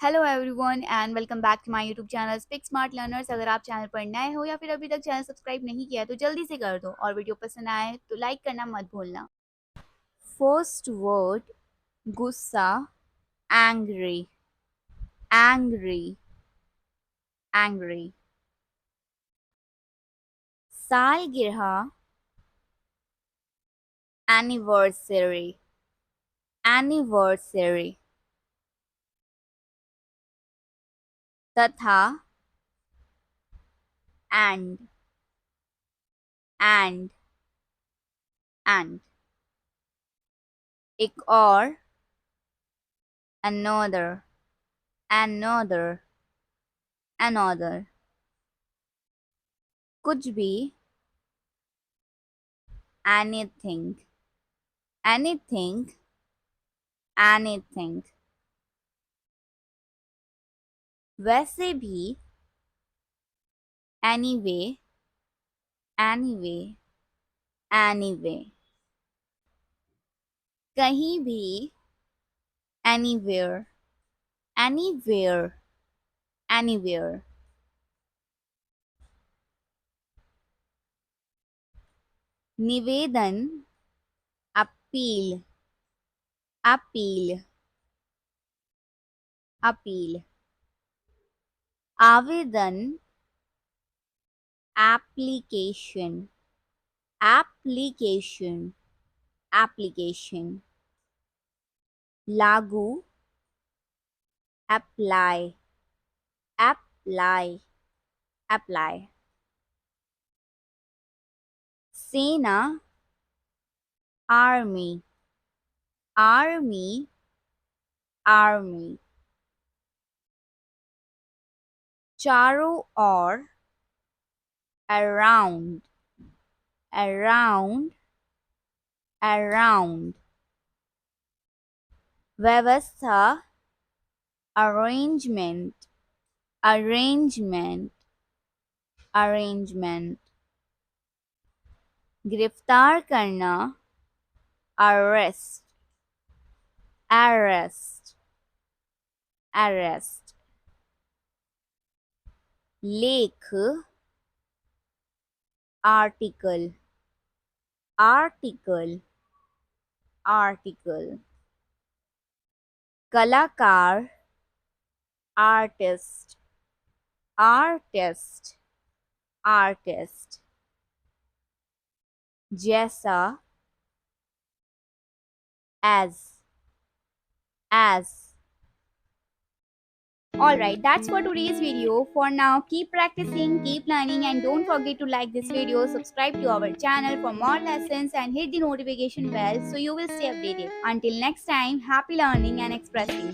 Hello everyone and welcome back to my YouTube channel speak smart learners. अगर आप channel पर नए हो या फिर अभी तक चैनल सब्सक्राइब नहीं किया है तो जल्दी से कर दो और वीडियो पसंद आए तो लाइक करना मत भूलना। फर्स्ट वर्ड गुस्सा, एंग्री, एंग्री, एंग्री। सालगिरह, एनिवर्सरी, एनिवर्सरी। तथा, एंड, एंड, एंड। एक और, another, another, another। कुछ भी, anything, anything, anything। वैसे भी, anyway, anyway, anyway। कहीं भी, anywhere, anywhere, anywhere। निवेदन, अपील, अपील, अपील। आवेदन, application, application, application। लागू, apply, apply, apply। सेना, army, army, army। चारों ओर, around, around, around। व्यवस्था, arrangement, arrangement, arrangement। गिरफ्तार करना, arrest, arrest, arrest। लेख, article, article, article। कलाकार, artist, artist, artist। जैसा, as। Alright, that's for today's video. For now, keep practicing, keep learning, and don't forget to like this video, subscribe to our channel for more lessons, and hit the notification bell so you will stay updated. Until next time, happy learning and expressing.